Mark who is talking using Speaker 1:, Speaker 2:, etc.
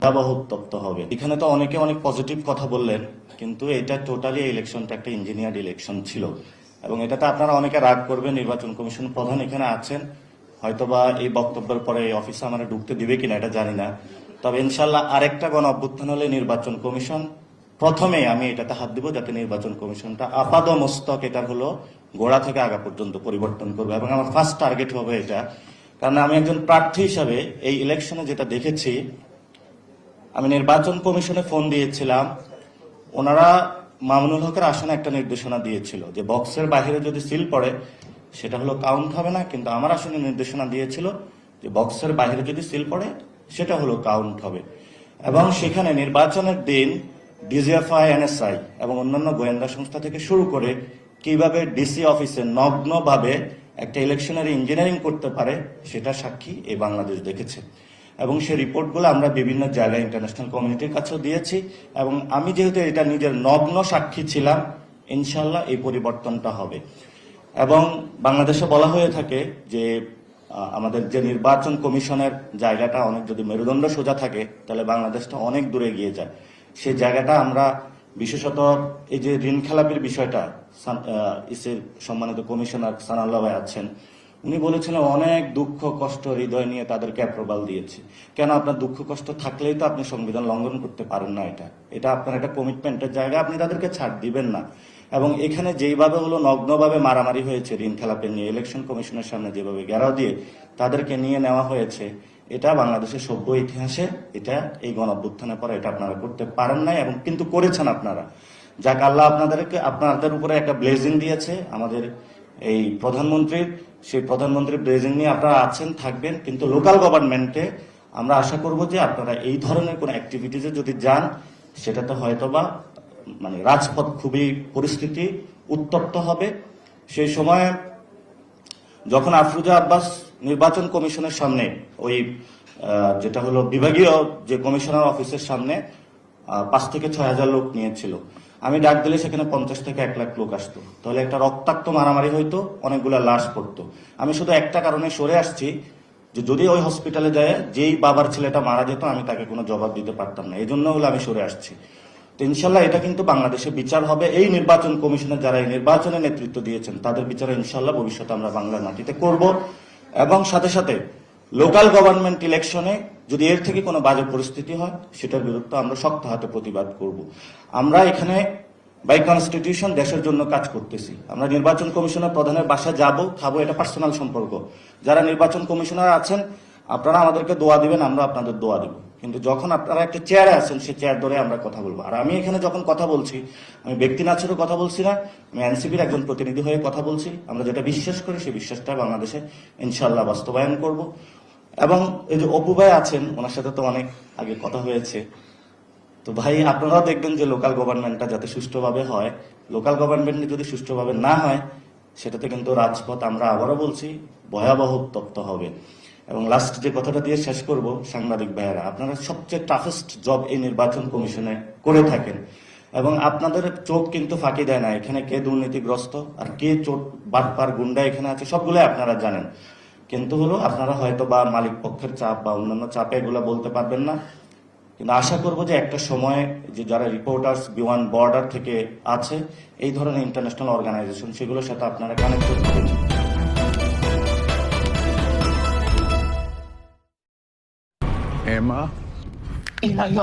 Speaker 1: ভয়াবহ উত্তপ্ত হবে। এখানে তো অনেকে অনেক পজিটিভ কথা বললেন, কিন্তু এটা টোটালি ইলেকশনটা একটা ইঞ্জিনিয়ার্ড ইলেকশন ছিল এবং এটাতে আপনারা অনেকে রাগ করবেন। নির্বাচন কমিশন প্রধান এখানে আছেন, হয়তোবা এই বক্তব্যের পরে এই অফিসে আমরা ঢুকতে দিবে কিনা এটা জানি না। তবে ইনশাল্লাহ আরেকটা গণ অভ্যুত্থান হলে নির্বাচন কমিশন প্রথমে আমি এটাতে হাত দিব, যাতে নির্বাচন কমিশনটা আপাদ মস্তক এটা হলো গোড়া থেকে আগা পর্যন্ত পরিবর্তন করবে এবং আমার ফার্স্ট টার্গেট হবে এটা। কারণ আমি একজন প্রার্থী হিসাবে এই ইলেকশনে যেটা দেখেছি, আমি নির্বাচন কমিশনে ফোন দিয়েছিলাম, ওনারা মামুনুল হকের আসনে একটা নির্দেশনা দিয়েছিল যে বক্সের বাইরে যদি সিল পড়ে সেটা হলো কাউন্ট হবে না, কিন্তু আমার আসনে নির্দেশনা দিয়েছিল যে বক্সের বাইরে যদি সিল পড়ে সেটা হলো কাউন্ট হবে। এবং সেখানে নির্বাচনের দিন ডিজিএফআই, এনএসআই এবং অন্যান্য গোয়েন্দা সংস্থা থেকে শুরু করে কিভাবে ডিসি অফিসে নগ্নভাবে একটা ইলেকশনের ইঞ্জিনিয়ারিং করতে পারে সেটা সাক্ষী এই বাংলাদেশ দেখেছে। এবং সেই রিপোর্টগুলো আমরা বিভিন্ন জায়গায় ইন্টারন্যাশনাল কমিউনিটির কাছেও দিয়েছি এবং আমি যেহেতু এটা নিজের নগ্ন সাক্ষী ছিলাম, ইনশাল্লাহ এই পরিবর্তনটা হবে। এবং বাংলাদেশে বলা হয়ে থাকে যে আমাদের যে নির্বাচন কমিশনের জায়গাটা অনেক যদি মেরুদণ্ড সোজা থাকে তাহলে বাংলাদেশটা অনেক দূরে এগিয়ে যায়। সেই জায়গাটা আমরা বিশেষত এই যে ঋণ খেলাপির বিষয়টা, ইসের সম্মানিত কমিশনার সানাউল্লাহ ভাই আছেন, উনি বলেছিলেন অনেক দুঃখ কষ্ট হৃদয় নিয়ে তাদেরকে অ্যাপ্রুভাল দিয়েছে। কেন? আপনার দুঃখ কষ্ট থাকলেই তো আপনি সংবিধান লঙ্ঘন করতে পারেন না। এটা আপনার একটা কমিটমেন্টের জায়গা, আপনি তাদেরকে ছাড় দিবেন না। এবং এখানে যেইভাবে হলো নগ্নভাবে মারামারি হয়েছে ঋণ খেলাপি নিয়ে, ইলেকশন কমিশনের সামনে যেভাবে ঘেরাও দিয়ে তাদেরকে নিয়ে নেওয়া হয়েছে, এটা বাংলাদেশের সভ্য ইতিহাসে এটা এই গণঅভ্যুত্থানের পরে এটা আপনারা করতে পারেন নাই এবং কিন্তু করেছেন আপনারা। যাক, আল্লাহ আপনাদের উপরে একটা ব্লেজিং দিয়েছে আমাদের এই প্রধানমন্ত্রীর, সেই প্রধানমন্ত্রীর ব্লেজিং নিয়ে আপনারা আছেন, থাকবেন। কিন্তু লোকাল গভর্নমেন্টে আমরা আশা করব যে আপনারা এই ধরনের কোনো অ্যাক্টিভিটিসে যদি যান সেটাতে হয়তোবা মানে রাজপথ খুবই পরিস্থিতি উত্তপ্ত হবে। সেই সময় যখন আফরোজা আব্বাস নির্বাচন কমিশনের সামনে ওই যেটা হলো বিভাগীয় যে কমিশনার অফিসের সামনে 5 থেকে 6 হাজার লোক নিয়েছিল, আমি ডাক দিলে সেখানে 50 থেকে 1 লাখ লোক আসতো, তাহলে একটা রক্তাক্ত মারামারি হইতো, অনেকগুলা লাশ পড়তো। আমি শুধু একটা কারণে সরে আসছি যে যদি ওই হসপিটালে যায় যেই বাবার ছেলেটা মারা যেত আমি তাকে কোনো জবাব দিতে পারতাম না, এই জন্য হলো আমি সরে আসছি। তো ইনশাল্লাহ এটা কিন্তু বাংলাদেশে বিচার হবে। এই নির্বাচন কমিশনের যারা এই নির্বাচনে নেতৃত্ব দিয়েছেন তাদের বিচারে ইনশাল্লাহ ভবিষ্যতে আমরা বাংলার মাটিতে করব। এবং সাথে সাথে লোকাল গভর্নমেন্ট ইলেকশনে যদি এর থেকে কোনো বাজে পরিস্থিতি হয় সেটার বিরুদ্ধে আমরা শক্ত হাতে প্রতিবাদ করব। আমরা এখানে বাই কনস্টিটিউশন দেশের জন্য কাজ করতেছি। আমরা নির্বাচন কমিশনের প্রধানের বাসায় যাব, খাবো, এটা পার্সোনাল সম্পর্ক। যারা নির্বাচন কমিশনার আছেন আপনারা আমাদেরকে দোয়া দিবেন, আমরা আপনাদের দোয়া দেব, কিন্তু যখন আপনারা একটা চেয়ারে আছেন সেই চেয়ার ধরে আমরা কথা বলবো। আর আমি এখানে যখন কথা বলছি আমি ব্যক্তি নাচেরও কথা বলছি না, আমি এনসিপির একজন প্রতিনিধি হয়ে কথা বলছি। আমরা যেটা বিশ্বাস করি সেই বিশ্বাসটা বাংলাদেশে ইনশাল্লাহ বাস্তবায়ন করব। এবং এই যে অপু ভাই আছেন, ওনার সাথে তো অনেক আগে কথা হয়েছে, তো ভাই আপনারাও দেখবেন যে লোকাল গভর্নমেন্টটা যাতে সুষ্ঠুভাবে হয়। লোকাল গভর্নমেন্ট যদি সুষ্ঠুভাবে না হয় সেটাতে কিন্তু রাজপথ, আমরা আবারও বলছি, ভয়াবহ উত্তপ্ত হবে। এবং লাস্ট যে কথাটা দিয়ে শেষ করব, সাংবাদিক ভাইয়েরা আপনারা সবচেয়ে টাফেস্ট জব এই নির্বাচন কমিশনে করে থাকেন এবং আপনাদের চোখ কিন্তু ফাঁকি দেয় না এখানে কে দুর্নীতিগ্রস্ত আর কে চোট বাটপার গুন্ডা এখানে আছে, সবগুলো আপনারা জানেন। কিন্তু হলো আপনারা হয়তো বা মালিক পক্ষের চাপ বা অন্যান্য চাপে এগুলো বলতে পারবেন না, কিন্তু আশা করব যে একটা সময় যে যারা রিপোর্টার্স বিয়ন্ড বর্ডার থেকে আছে এই ধরনের ইন্টারন্যাশনাল অর্গানাইজেশন সেগুলোর সাথে আপনারা কানেক্টেড হবেন।
Speaker 2: Emma.